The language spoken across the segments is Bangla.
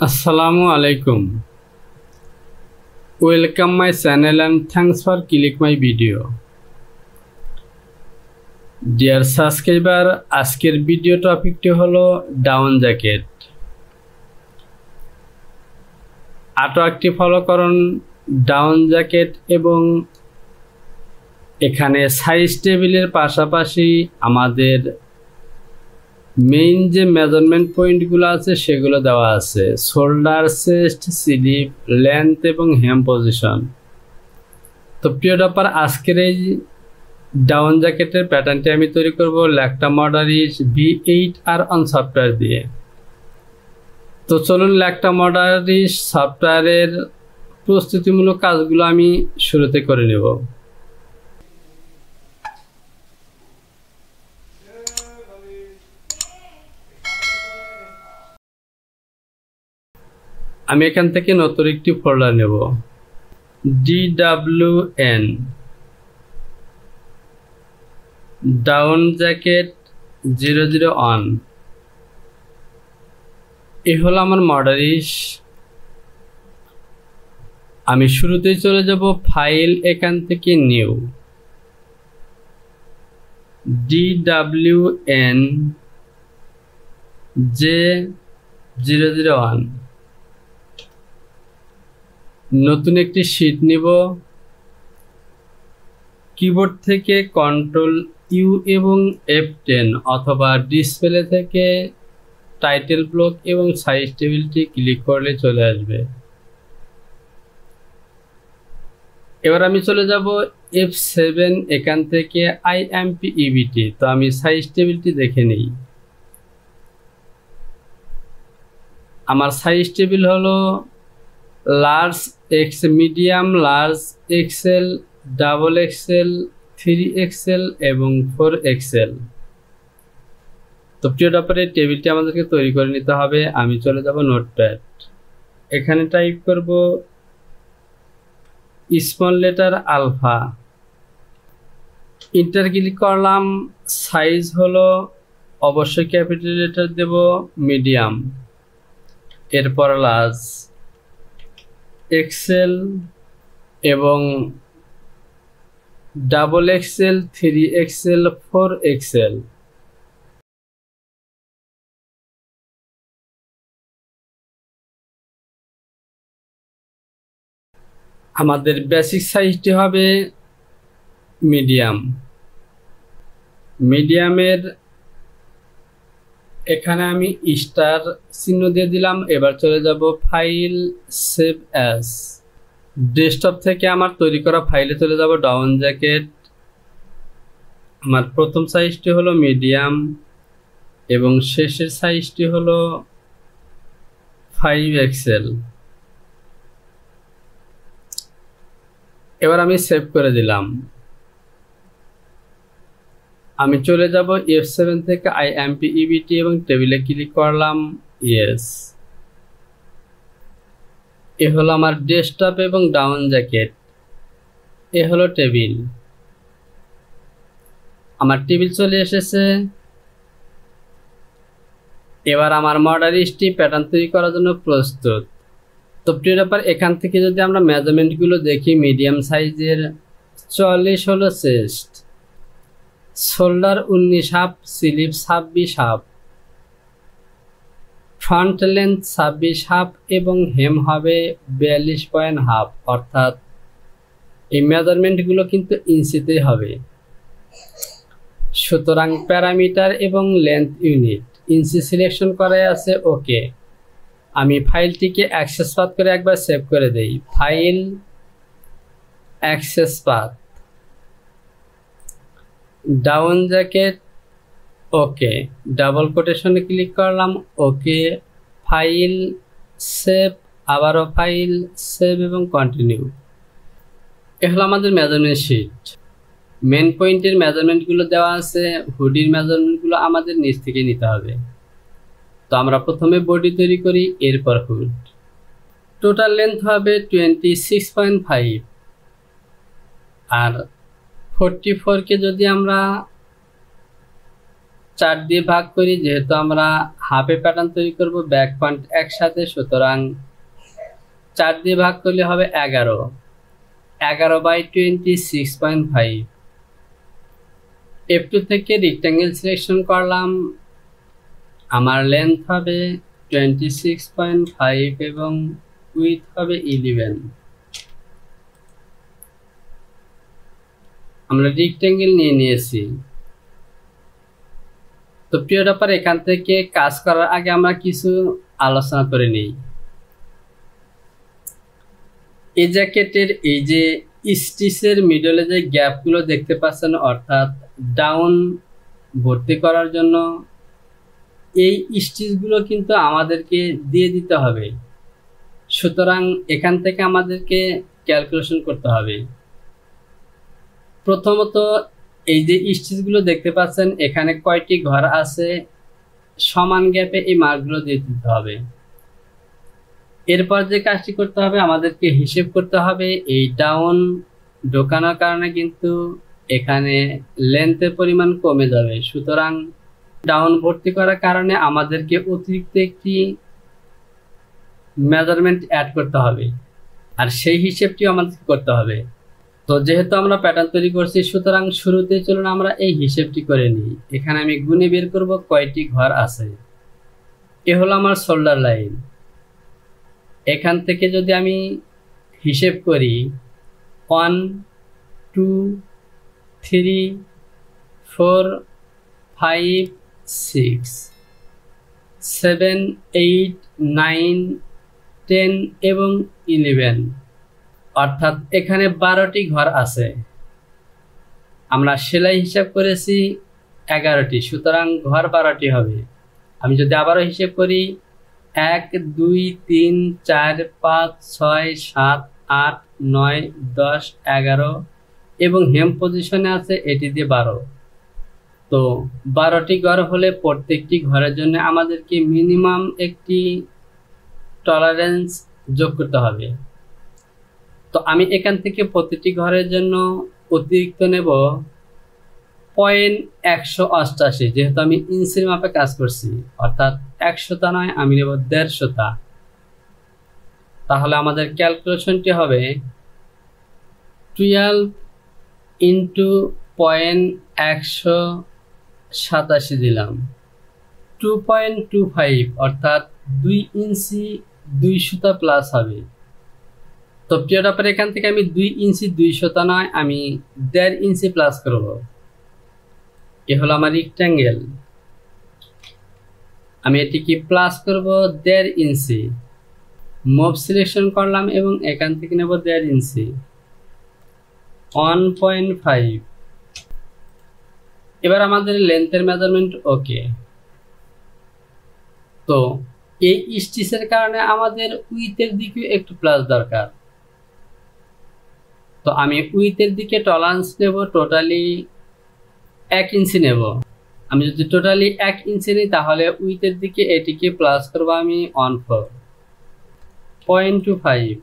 Assalamu alaikum. Welcome my channel and thanks for click my video. Dear subscriber, আজকের ভিডিও টপিকটি হলো ডাউন জ্যাকেট। আরো একটি ফলো করুন ডাউন জ্যাকেট এবং এখানে সাইজ টেবিলের পাশাপাশি আমাদের মেইন যে মেজারমেন্ট পয়েন্টগুলো আছে সেগুলো দেওয়া আছে, শোল্ডার, চেস্ট, স্লিপ, লেন্থ এবং হেম পজিশন। তো প্রিয় ডপার, আজকের এই ডাউন জ্যাকেটের প্যাটার্নটি আমি তৈরি করব ল্যাকটা মডারিস V8R অন সফটওয়্যার দিয়ে। তো চলুন ল্যাকটা মডারিস সফটওয়্যারের প্রস্তুতিমূলক কাজগুলো আমি শুরুতে করে নেব। আমি এখান থেকে নতুন একটি ফোল্ডার নেব, DWN ডাউন জ্যাকেট 001। এই হলো আমার মডারিস। আমি শুরুতেই চলে যাব ফাইল, এখান থেকে নিউ, DWN J001। নতুন একটি শীট নিব, কিবোর্ড থেকে Ctrl+U এবং F10 অথবা ডিসপ্লে থেকে টাইটেল ব্লক এবং সাইজ টেবিলটি ক্লিক করলে চলে আসবে। এবার আমি চলে যাব F7, এখান থেকে IMPEBT। তো আমি সাইজ টেবিলটি দেখে নিই। আমার সাইজ টেবিল হলো large x, medium, large Excel, double XL, 3XL এবং 4XL। তো প্রিয় ডপারের টেবিলটি আমাদেরকে তৈরি করে নিতে হবে। আমি চলে যাব নোটপ্যাড, এখানে টাইপ করব small letter alpha, enter click করলাম। সাইজ হলো অবশ্যই ক্যাপিটাল লেটার দেব, মিডিয়াম, এরপর লার্জ এক্সেল এবং ডাবল এক্সেল, 3XL, 4XL। আমাদের বেসিক সাইজটি হবে মিডিয়াম। মিডিয়ামের এখানে আমি স্টার চিহ্ন দিয়ে দিলাম। এবার চলে যাব ফাইল, সেভ অ্যাজ। ডেস্কটপ থেকে আমার তৈরি করা ফাইলে চলে যাব ডাউন জ্যাকেট। আমার প্রথম সাইজটি হলো মিডিয়াম এবং শেষের সাইজটি হলো 5XL। এবার আমি সেভ করে দিলাম। আমি চলে যাব F7 থেকে IMPEBT এবং টেবিলে ক্লিক করলাম, ইয়েস। এ হলো আমার ডেস্কটপ এবং ডাউন জ্যাকেট। এ হলো টেবিল। আমার টেবিল চলে এসেছে। এবার আমার মডারিসটি প্যাটার্ন তৈরি করার জন্য প্রস্তুত। তো প্রিয় ব্যাপার, এখান থেকে যদি আমরা মেজারমেন্টগুলো দেখি, মিডিয়াম সাইজের 40 হলো chest, shoulder 19 half, sleeve 26 half, front length 26 half এবং হেম হবে 42.5। অর্থাৎ এই মেজারমেন্টগুলো কিন্তু ইঞ্চিতেই হবে। সুতরাং প্যারামিটার এবং লেন্থ ইউনিট ইঞ্চি সিলেকশন করা আছে, ওকে। আমি ফাইলটিকে অ্যাক্সেস পাথ করে একবার সেভ করে দেই, file, access path, down jacket, okay. Double কোটেশনে ক্লিক করলাম, ওকে। ফাইল, সেভ, আবারও ফাইল, সেভ এবং কন্টিনিউ। এ হলো আমাদের মেজারমেন্ট শিট। মেন পয়েন্টের মেজারমেন্টগুলো দেওয়া আছে, হুডির মেজারমেন্টগুলো আমাদের নিচ থেকে নিতে হবে। তো আমরা প্রথমে বডি তৈরি করি, এরপর হুড। টোটাল লেন্থ হবে 26.5 আর 44কে যদি আমরা 4 দিয়ে ভাগ করি, যেহেতু আমরা হাফে প্যাটার্ন তৈরি করব ব্যাক পয়েন্ট একসাথে, সুতরাং 4 দিয়ে ভাগ করলে হবে 11। 11/20 6.5। F2 থেকে রেক্ট্যাঙ্গেল সিলেকশন করলাম, আমার লেন্থ হবে 26.5 এবং উইডথ হবে 11। আমরা রেক্ট্যাঙ্গেল নিয়ে নিয়েছি। তো প্রিয় ব্যাপার, এখান থেকে কাজ করার আগে আমরা কিছু আলোচনা করে নিই। এই জ্যাকেটের এই যে স্টিচের মিডলে যে গ্যাপগুলো দেখতে পাচ্ছেন, অর্থাৎ ডাউন ভর্তি করার জন্য এই স্টিচগুলো কিন্তু আমাদেরকে দিয়ে দিতে হবে। সুতরাং এখান থেকে আমাদেরকে ক্যালকুলেশন করতে হবে। প্রথমত এই যে স্টিচগুলো দেখতে পাচ্ছেন, এখানে কয়টি ঘর আছে, সমান গ্যাপে এই মার্কগুলো দিয়ে দিতে হবে। এরপর যে কাজটি করতে হবে, আমাদেরকে হিসেব করতে হবে এই ডাউন ঢোকানোর কারণে কিন্তু এখানে লেন্থের পরিমাণ কমে যাবে। সুতরাং ডাউন ভর্তি করার কারণে আমাদেরকে অতিরিক্ত একটি মেজারমেন্ট অ্যাড করতে হবে, আর সেই হিসেবটিও আমাদেরকে করতে হবে। তো যেহেতু আমরা প্যাটার্ন তৈরি করছি, সুতরাং শুরুতে চলুন আমরা এই হিসেবটি করে নিই। এখানে আমি গুণে বের করব কয়টি ঘর আছে। এ হলো আমার শোল্ডার লাইন। এখান থেকে যদি আমি হিসেব করি 1 2 3 4 5 6 7 8 9 10 এবং 11, অর্থাৎ এখানে 12টি ঘর আছে। আমরা সেলাই হিসাব করেছি 11টি, সুতরাং ঘর 12টি হবে। আমি যদি আবারও হিসেব করি 1 2 3 4 5 6 7 8 9 10 11 এবং হেম পজিশনে আছে এটি দিয়ে 12। তো 12টি ঘর হলে প্রত্যেকটি ঘরের জন্য আমাদেরকে মিনিমাম একটি টলারেন্স যোগ করতে হবে। তো আমি এখান থেকে প্রতিটি ঘরের জন্য অতিরিক্ত নেব 188, যেহেতু আমি ইঞ্চির মাপে কাজ করছি, অর্থাৎ 100টা নয়, আমি নেব 150টা। তাহলে আমাদের ক্যালকুলেশনটি হবে 12 ইন্টু 187 দিলাম 2.25, অর্থাৎ 2 ইঞ্চি 2 সুতা প্লাস হবে। তো প্রিয় ব্যাপারে এখান থেকে আমি 2 ইঞ্চি 2 সুতা নয়, আমি 1.5 ইঞ্চি প্লাস করব। এ হলো আমার রেক্ট্যাঙ্গেল, আমি এটিকে প্লাস করব 1.5 ইঞ্চি। মুভ সিলেকশন করলাম এবং এখান থেকে নেব 1.5 ইঞ্চি 1.5। এবার আমাদের লেন্থের মেজারমেন্ট ওকে। তো এই স্টিচের কারণে আমাদের উইথের দিকে একটু প্লাস দরকার। তো আমি উইথের দিকে টলারেন্স নেব টোটালি 1 ইঞ্চি নেব। আমি যদি টোটালি 1 ইঞ্চি নিই, তাহলে উইথের দিকে এটিকে প্লাস করব আমি 14.25।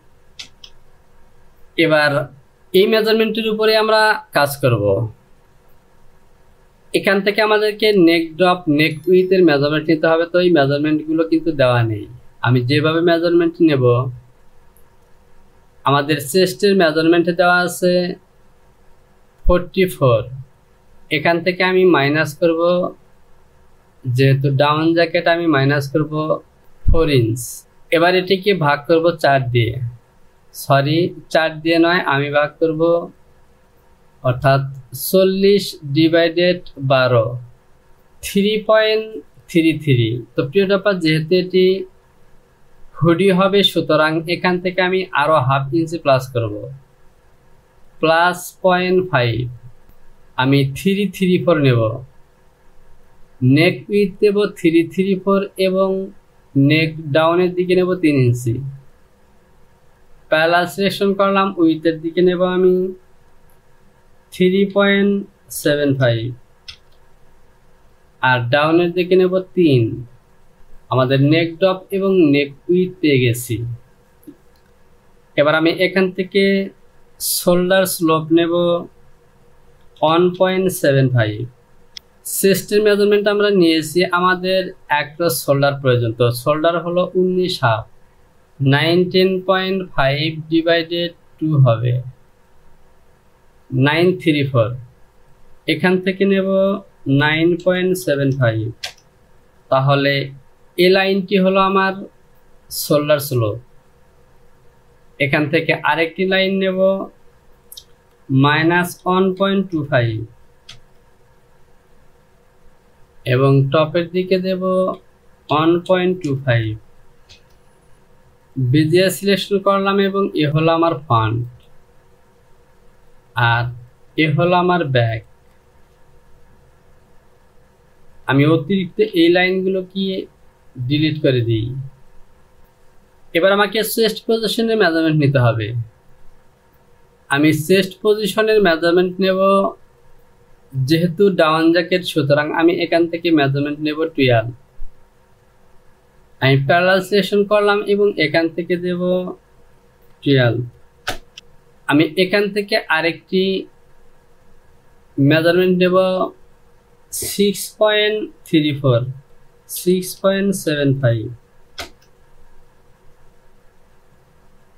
এবার এই মেজারমেন্টের উপরে আমরা কাজ করব। এখান থেকে আমাদেরকে নেক ড্রপ নেক উইথের মেজারমেন্ট নিতে হবে। তো এই মেজারমেন্টগুলো কিন্তু দেওয়া নেই। আমি যেভাবে মেজারমেন্ট নেব, আমাদের চেস্টের মেজারমেন্টে দেওয়া আছে 44। এখান থেকে আমি মাইনাস করব, যেহেতু ডাউন জ্যাকেট আমি মাইনাস করব 4 ইঞ্চ। এবার এটিকে ভাগ করব 4 দিয়ে, সরি 4 দিয়ে নয়, আমি ভাগ করব, অর্থাৎ 40/12 3.33। তো প্রিয় ব্যাপার, যেহেতু এটি হুডি হবে, সুতরাং এখান থেকে আমি আরো হাফ ইঞ্চি প্লাস করব, প্লাস 0.5। আমি 334 নেব। নেক উইথ দেব 334 এবং নেক ডাউনের দিকে নেব 3 ইঞ্চি। প্যারালাল সিলেকশন করলাম, উইথের দিকে নেব আমি 3.75 আর ডাউনের দিকে নেব 3। আমাদের নেক ড্রপ এবং নেক উইথ পেয়ে গেছি। এবার আমি এখান থেকে শোল্ডার স্লোপ নেব 1.75। চেস্টের মেজারমেন্ট আমরা নিয়েছি, আমাদের অ্যাক্রস শোল্ডার প্রয়োজন। তো শোল্ডার হলো 19.5, 19.5 ডিভাইডেড 2 হবে 934। এখান থেকে নেব 9.75, তাহলে এই লাইনটি হলো আমার শোল্ডার স্লোপ। এখান থেকে আরেকটি লাইন নেব -1.25 এবং টপের দিকে দেব 1.25। বেজিয়ার সিলেকশন করলাম এবং এ হলো আমার ফ্রন্ট আর এ হলো আমার ব্যাক। আমি অতিরিক্ত এই লাইনগুলো কি ডিলিট করে দিই। এবার আমাকে চেস্ট পজিশনের মেজারমেন্ট নিতে হবে। আমি চেস্ট পজিশনের মেজারমেন্ট নেব, যেহেতু ডাউন জ্যাকেট সুতরাং আমি এখান থেকে মেজারমেন্ট নেব 12। আমি প্যারালাল সিলেকশন করলাম এবং এখান থেকে দেব 12। আমি এখান থেকে আরেকটি মেজারমেন্ট নেব 6.34, 6.75,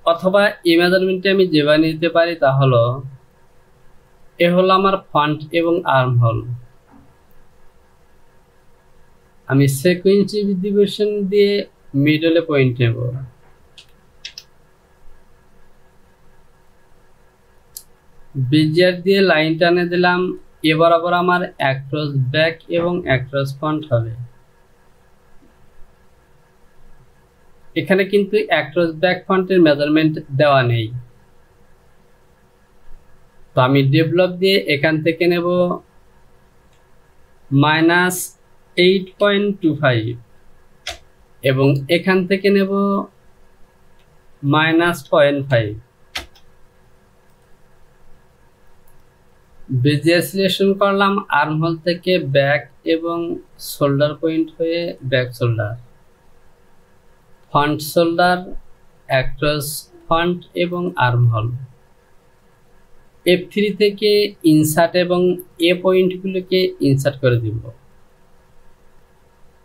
অথবা এই মেজারমেন্টটি আমি যেভাবে নিতে পারি তা হলো এ হলো আমার ফ্রন্ট এবং আর্ম হোল। আমি সিকোয়েন্সিয়াল ডিভিশন দিয়ে মিডলে পয়েন্ট নেব। বেজিয়ার দিয়ে লাইন টানে দিলাম, এ বরাবর আমার অ্যাক্রস ব্যাক এবং অ্যাক্রস ফ্রন্ট হবে। এখানে কিন্তু অ্যাক্রস ব্যাক ফ্রন্টের মেজারমেন্ট দেওয়া নেই, তো আমি ডেভেলপ দিয়ে এখান থেকে নেব -8.25 এবং এখান থেকে নেব -0.5। বেজিয়ার সিলেকশন করলাম, আর্ম হোল থেকে ব্যাক এবং শোল্ডার পয়েন্ট হয়ে back shoulder, front shoulder, across front এবং আর্ম হোল। F3 থেকে ইনসার্ট এবং এ পয়েন্টগুলোকে ইনসার্ট করে দিব।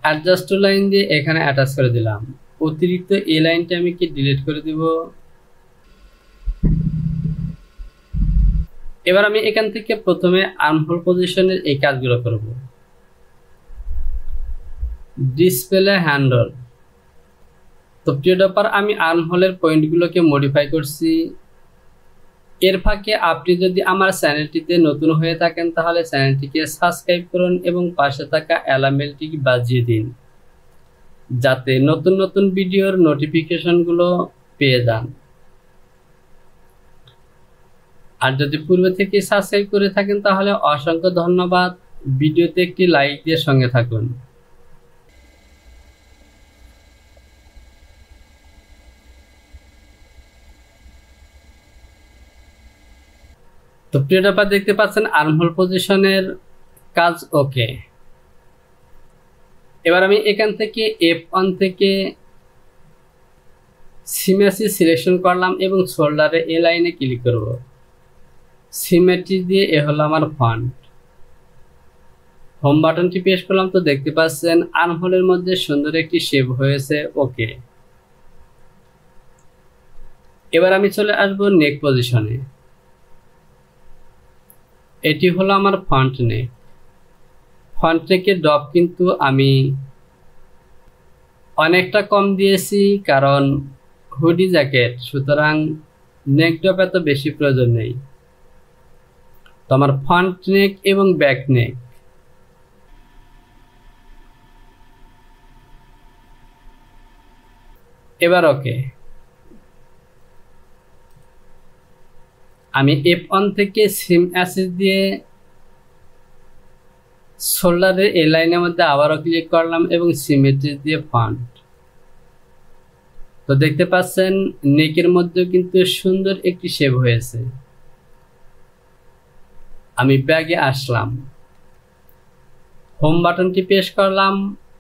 অ্যাডজাস্ট টু লাইন দিয়ে এখানে অ্যাটাচ করে দিলাম। অতিরিক্ত এই লাইনটা আমি কি ডিলিট করে দিব। এবার আমি এখান থেকে প্রথমে আর্মহোল পজিশনের এই কাজগুলো করব। Display handle. তো প্রিয় ডপার, আমি আর্মহোলের পয়েন্টগুলোকে মডিফাই করছি। এর ফাঁকে আপনি যদি আমার চ্যানেলটিতে নতুন হয়ে থাকেন তাহলে চ্যানেলটিকে সাবস্ক্রাইব করুন এবং পাশে থাকা অ্যালার্ম বেলটি বাজিয়ে দিন, যাতে নতুন নতুন ভিডিওর নোটিফিকেশনগুলো পেয়ে যান। আর যদি পূর্বে থেকে সাবস্ক্রাইব করে থাকেন তাহলে অসংখ্য ধন্যবাদ। ভিডিওতে একটি লাইক দিয়ে সঙ্গে থাকুন। তো প্রিয় ডপার, দেখতে পাচ্ছেন আর্মহোল পজিশনের কাজ ওকে। এবার আমি এখান থেকে F1 থেকে সিমেট্রি সিলেকশন করলাম এবং শোল্ডারে এ লাইনে ক্লিক করব। সিমেট্রি দিয়ে এ হলো আমার ফ্রন্ট। হোম বাটনটি প্রেস করলাম, তো দেখতে পাচ্ছেন আর্মহোলের মধ্যে সুন্দর একটি শেপ হয়েছে ওকে। এবার আমি চলে আসব নেক পজিশনে। এটি হলো আমার ফ্রন্ট নেক। ফ্রন্ট নেকের ড্রপ কিন্তু আমি অনেকটা কম দিয়েছি, কারণ হুডি জ্যাকেট, সুতরাং নেক ড্রপ এত বেশি প্রয়োজন নেই। তো আমার ফ্রন্ট নেক এবং ব্যাক নেক। এবার ওকে। আমি F1 থেকে সিম অ্যাসিস দিয়ে শোল্ডারের এই লাইনের মধ্যে আবারও ক্লিক করলাম এবং সিমেট্রি দিয়ে ফ্রন্ট। তো দেখতে পাচ্ছেন নেকের মধ্যেও কিন্তু সুন্দর একটি শেপ হয়েছে। আমি ব্যাগে আসলাম, হোম বাটনটি প্রেস করলাম,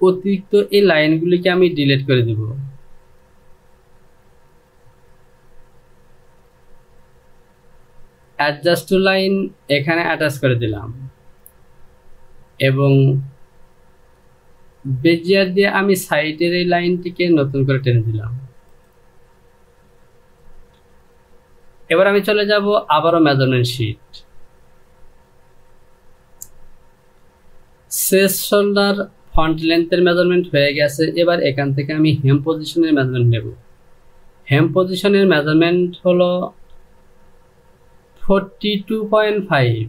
অতিরিক্ত এই লাইনগুলিকে আমি ডিলিট করে দিব। অ্যাডজাস্ট টু লাইন এখানে অ্যাটাচ করে দিলাম। এবং বেজিয়ার দিয়ে আমি সাইডের এই লাইনটিকে নতুন করে টেনে দিলাম। এবার আমি চলে যাব আবারও measurement sheet. Chest shoulder front লেন্থের মেজারমেন্ট হয়ে গেছে। এবার এখান থেকে আমি হেম পজিশনের মেজারমেন্ট নেব। হেম পজিশনের মেজারমেন্ট হলো 42.5।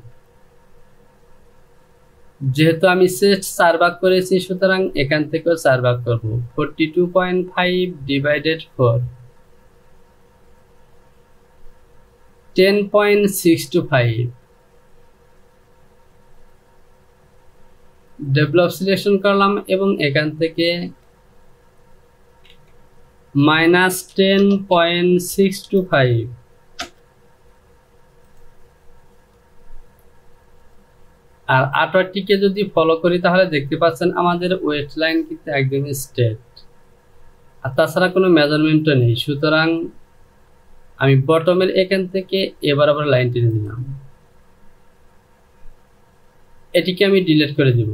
যেহেতু আমি চেস্ট 4 ভাগ করেছি, সুতরাং এখান থেকেও 4 ভাগ করব। 42.5 ডিভাইডেড 4 10.625। ডেভেলপ সিলেকশন করলাম এবং এখান থেকে -10.625। আর আটারটিকে যদি ফলো করি তাহলে দেখতে পাচ্ছেন আমাদের ওয়েট লাইন কিন্তু একদমই স্ট্রেট, আর তাছাড়া কোনো মেজারমেন্টও নেই। সুতরাং আমি বটমের এখান থেকে এবার আবার লাইন টেনে দিলাম। এটিকে আমি ডিলিট করে দিব।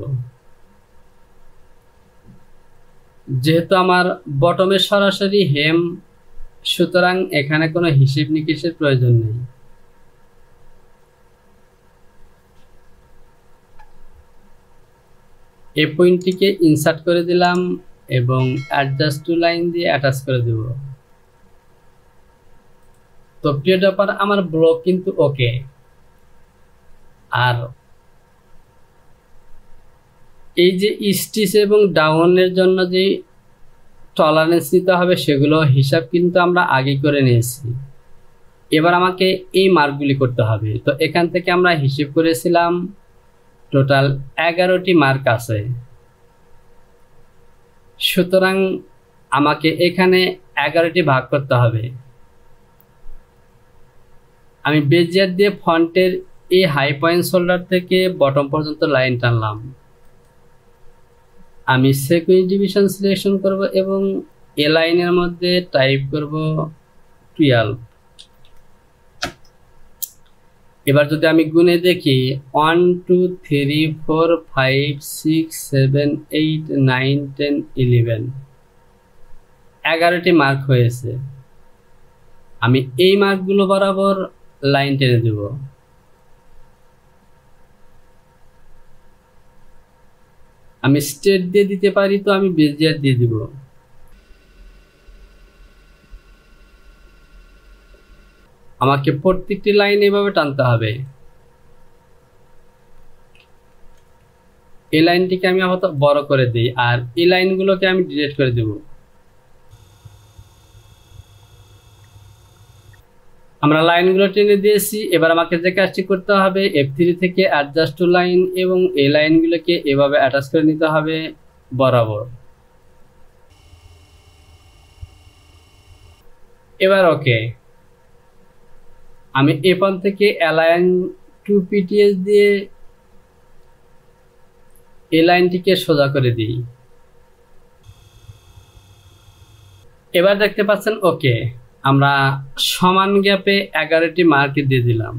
যেহেতু আমার বটমের সরাসরি হেম, সুতরাং এখানে কোনো হিসেব নিকেশের প্রয়োজন নেই। এই পয়েন্টটিকে ইনসার্ট করে দিলাম এবং অ্যাডজাস্ট টু লাইন দিয়ে অ্যাটাচ করে দেব। তো প্রিয় ব্যাপার, আমার ব্লক কিন্তু ওকে। আর এই যে স্টিচ এবং ডাউনের জন্য যে টলারেন্স নিতে হবে সেগুলো হিসাব কিন্তু আমরা আগে করে নিয়েছি। এবার আমাকে এই মার্কগুলি করতে হবে। তো এখান থেকে আমরা হিসেব করেছিলাম টোটাল 11টি মার্ক আছে। সুতরাং আমাকে এখানে 11টি ভাগ করতে হবে। আমি বেজিয়ার দিয়ে ফন্টের এই হাই পয়েন্ট শোল্ডার থেকে বটম পর্যন্ত লাইন টানলাম। আমি সিকোয়েন্স ডিভিশন সিলেকশন করব এবং এ লাইনের মধ্যে টাইপ করব 12। এবার যদি আমি গুণে দেখি 1 2 3 4 5 6 7 8 9 10 11, 11টি মার্ক হয়েছে। আমি এই মার্কগুলো বরাবর লাইন টেনে দেব। আমি স্ট্রেট দিয়ে দিতে পারি, তো আমি বেজিয়ার দিয়ে দিব। আমাকে প্রত্যেকটি লাইন এভাবে টানতে হবে। এই লাইনটিকে আমি আপাতত বড় করে দিই, আর এই লাইনগুলোকে আমি ডিলিট করে দেব। আমরা লাইনগুলো টেনে দিয়েছি। এবার আমাকে যে কাজটি করতে হবে, F3 থেকে অ্যাডজাস্ট টু লাইন এবং এই লাইনগুলোকে এভাবে অ্যাটাচ করে নিতে হবে বরাবর। এবার ওকে। আমি এখান থেকে অ্যালাইন টু পিটিএস দিয়ে এই লাইনটিকে সোজা করে দিই। এবার দেখতে পাচ্ছেন ওকে, আমরা সমান গ্যাপে 11টি মার্ক দিয়ে দিলাম।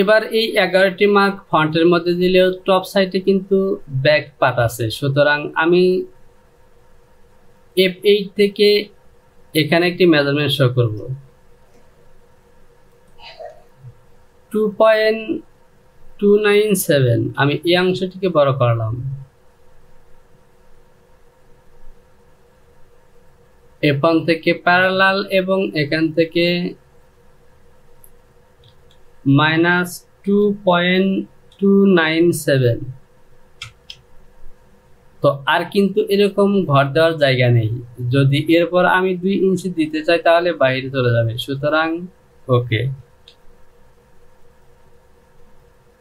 এবার এই 11টি মার্ক ফন্টের মধ্যে দিলেও টপ সাইডে কিন্তু ব্যাক পার্ট আছে। সুতরাং আমি F8 থেকে এখানে একটি মেজারমেন্ট শো করব। 2.297। আমি এই অংশটিকে বড় করলাম। এখান থেকে প্যারালাল এবং এখান থেকে -2.297। তো আর কিন্তু এরকম ঘর দেওয়ার জায়গা নেই। যদি এরপর আমি 2 ইঞ্চি দিতে চাই তাহলে বাইরে চলে যাবে। সুতরাং ওকে,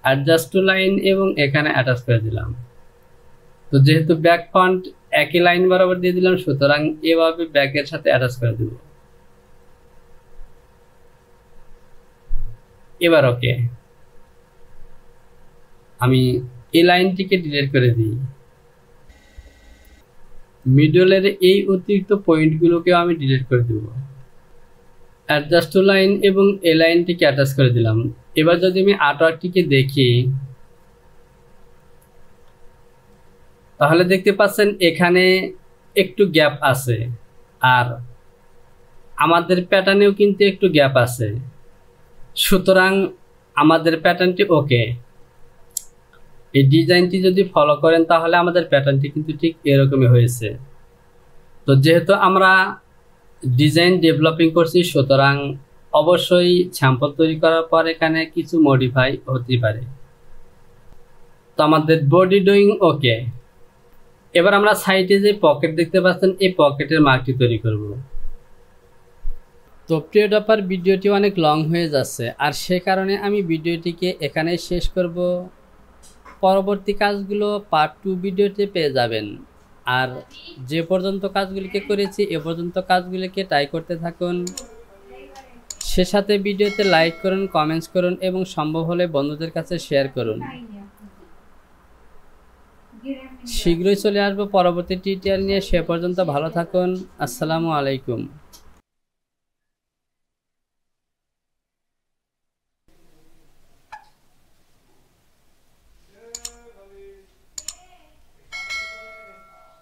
অ্যাডজাস্ট টু লাইন এবং এখানে অ্যাটাচ করে দিলাম। তো যেহেতু ব্যাক ফ্রন্ট একই লাইন বরাবর দিয়ে দিলাম, সুতরাং এভাবে ব্যাকের সাথে অ্যাটাচ করে দেব। এবার ওকে, আমি এই লাইনটিকে ডিলিট করে দিই। মিডলের এই অতিরিক্ত পয়েন্টগুলোকেও আমি ডিলিট করে দেব। অ্যাডজাস্ট টু লাইন এবং এই লাইনটিকে অ্যাটাচ করে দিলাম। এবার যদি আমি আর্টওয়ার্কটিকে দেখি তাহলে দেখতে পাচ্ছেন এখানে একটু গ্যাপ আছে, আর আমাদের প্যাটার্নেও কিন্তু একটু গ্যাপ আছে। সুতরাং আমাদের প্যাটার্নটি ওকে। এই ডিজাইনটি যদি ফলো করেন তাহলে আমাদের প্যাটার্নটি কিন্তু ঠিক এরকমই হয়েছে। তো যেহেতু আমরা ডিজাইন ডেভেলপিং করছি, সুতরাং অবশ্যই স্যাম্পল তৈরি করার পর এখানে কিছু মডিফাই হতে পারে। তো আমাদের বডি ডুইং ওকে। এবার আমরা সাইডে যে পকেট দেখতে পাচ্ছেন, এই পকেটের মার্কটি তৈরি করব। তো প্রিয় ডপার, ভিডিওটি অনেক লং হয়ে যাচ্ছে, আর সে কারণে আমি ভিডিওটিকে এখানেই শেষ করব। পরবর্তী কাজগুলো পার্ট 2 ভিডিওতে পেয়ে যাবেন। আর যে পর্যন্ত কাজগুলিকে করেছি এ পর্যন্ত কাজগুলিকে ট্রাই করতে থাকুন। সে সাথে ভিডিওতে লাইক করুন, কমেন্টস করুন এবং সম্ভব হলে বন্ধুদের কাছে শেয়ার করুন। শীঘ্রই চলে আসবো পরবর্তী টিউটোরিয়াল নিয়ে। সে পর্যন্ত ভালো থাকুন। আসসালামু আলাইকুম।